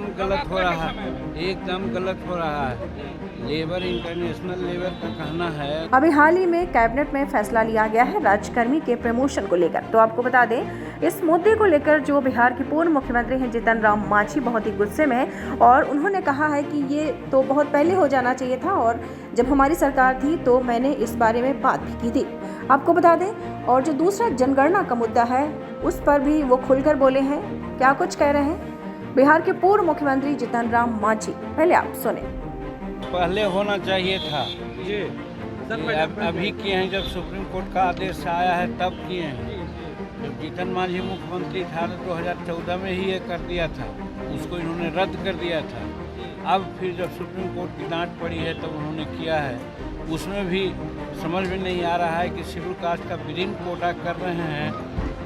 एकदम गलत हो रहा है, एकदम गलत हो रहा है। लेबर इंटरनेशनल लेबर का कहना है। अभी हाल ही में कैबिनेट में फैसला लिया गया है राज्यकर्मी के प्रमोशन को लेकर। तो आपको बता दें, इस मुद्दे को लेकर जो बिहार के पूर्व मुख्यमंत्री हैं जीतन राम मांझी बहुत ही गुस्से में हैं और उन्होंने कहा है कि ये तो बहुत पहले हो जाना चाहिए था और जब हमारी सरकार थी तो मैंने इस बारे में बात भी की थी। आपको बता दें, और जो दूसरा जनगणना का मुद्दा है उस पर भी वो खुलकर बोले हैं। क्या कुछ कह रहे हैं बिहार के पूर्व मुख्यमंत्री जीतन राम मांझी, पहले आप सुने। पहले होना चाहिए था जी, अभी किए हैं, जब सुप्रीम कोर्ट का आदेश आया है तब किए हैं। जब जीतन मांझी मुख्यमंत्री था तो 2014 में ही ये कर दिया था, उसको इन्होंने रद्द कर दिया था। अब फिर जब सुप्रीम कोर्ट की डांट पड़ी है तब उन्होंने किया है। उसमें भी समझ में नहीं आ रहा है कि शेड्यूल कास्ट का विदिन कोटा कर रहे हैं,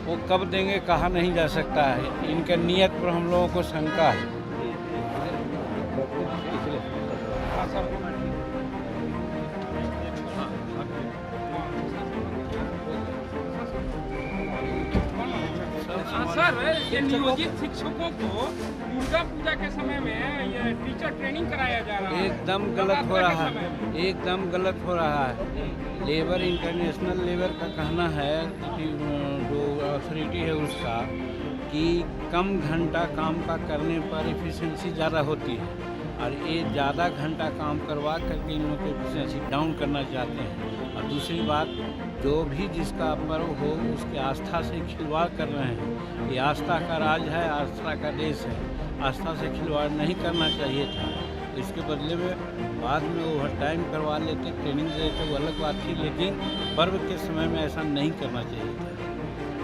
वो कब देंगे कहा नहीं जा सकता है। इनके नियत पर हम लोगों को शंका है। सर, ये नियोजित शिक्षकों को दुर्गा पूजा के समय में ये टीचर ट्रेनिंग कराया जा रहा है। एकदम गलत हो रहा है, एकदम गलत हो रहा है। लेबर इंटरनेशनल लेबर का कहना है कि जो अथॉरिटी है उसका कि कम घंटा काम का करने पर एफिशिएंसी ज़्यादा होती है और ये ज़्यादा घंटा काम करवा करके इन लोगों की एफिशिएंसी डाउन करना चाहते हैं। और दूसरी बात, जो भी जिसका पर्व हो उसके आस्था से खिलवाड़ कर रहे हैं। ये आस्था का राज है, आस्था का देश है, आस्था से खिलवाड़ नहीं करना चाहिए था। इसके बदले में बाद में ओवर टाइम करवा लेते, ट्रेनिंग दे देते, वो अलग बात थी, लेकिन पर्व के समय में ऐसा नहीं करना चाहिए था।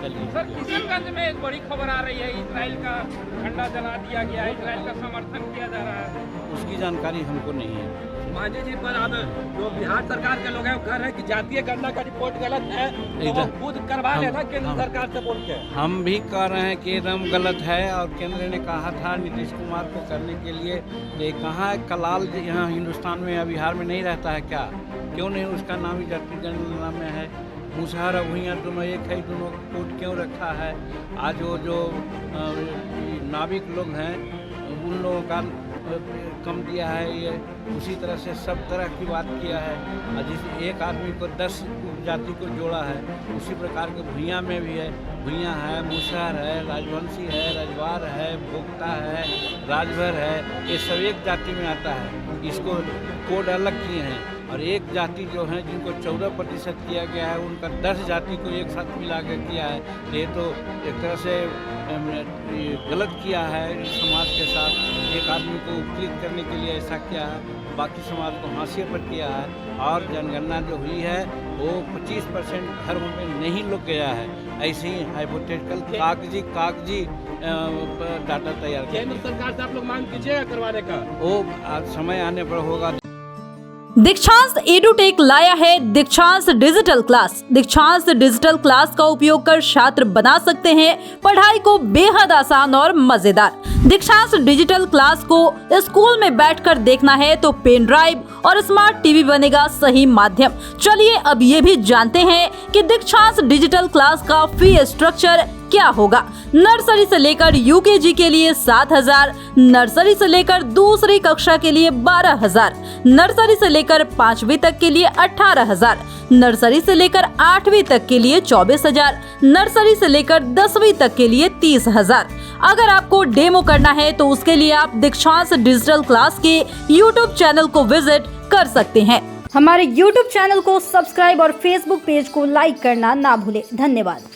सर, किशनगंज में एक बड़ी खबर आ रही है, इजराइल का झंडा जला दिया गया, इजराइल का समर्थन किया जा रहा है। उसकी जानकारी हमको नहीं है। मांझी जी, पर अब जो बिहार सरकार के लोग हैं वो कह रहे हैं कि जातीय गणना का रिपोर्ट गलत है, तो वो खुद करवा लेना केंद्र सरकार से बोल के। हम भी कह रहे हैं कि एकदम गलत है और केंद्र ने कहा था नीतीश कुमार को करने के लिए। ये कहाँ है कलाल यहाँ हिंदुस्तान में या बिहार में नहीं रहता है क्या? क्यों नहीं उसका नाम ही जातीय गणना में है? मुसहर और भुइयाँ दोनों एक है, दोनों कोड क्यों रखा है? आज वो जो नाविक लोग हैं उन लोगों का कम दिया है, ये उसी तरह से सब तरह की बात किया है। और जिस एक आदमी को 10 जाति को जोड़ा है, उसी प्रकार के भुइयाँ में भी है। भुइयाँ है, मुसहर है, राजवंशी है, रजवार है, भोक्ता है, राजभर है, ये सब एक जाति में आता है। इसको कोड अलग किए हैं और एक जाति जो है जिनको 14% किया गया है, उनका 10 जाति को एक साथ मिला कर किया है। ये तो एक तरह से गलत किया है समाज के साथ। एक आदमी को उपकृत करने के लिए ऐसा किया है, बाकी समाज को हाशिए पर किया है। और जनगणना जो हुई है वो 25% धर्म में नहीं लुक गया है। ऐसे ही हाइपोथेटिकल कागजी डाटा तैयार किया। केंद्र सरकार से आप लोग मांग कीजिएगा करवाने का, वो समय आने पर होगा। दीक्षांत एडुटेक लाया है दीक्षांत डिजिटल क्लास। दीक्षांत डिजिटल क्लास का उपयोग कर छात्र बना सकते हैं पढ़ाई को बेहद आसान और मजेदार। दीक्षांत डिजिटल क्लास को स्कूल में बैठकर देखना है तो पेन ड्राइव और स्मार्ट टीवी बनेगा सही माध्यम। चलिए अब ये भी जानते हैं कि दीक्षांत डिजिटल क्लास का फी स्ट्रक्चर क्या होगा। नर्सरी से लेकर यूकेजी के लिए 7,000, नर्सरी से लेकर दूसरी कक्षा के लिए 12,000, नर्सरी से लेकर 5वीं तक के लिए 18,000, नर्सरी से लेकर 8वीं तक के लिए 24,000, नर्सरी से लेकर 10वीं तक के लिए 30,000। अगर आपको डेमो करना है तो उसके लिए आप दीक्षांत डिजिटल क्लास के YouTube चैनल को विजिट कर सकते हैं। हमारे YouTube चैनल को सब्सक्राइब और Facebook पेज को लाइक करना ना भूले। धन्यवाद।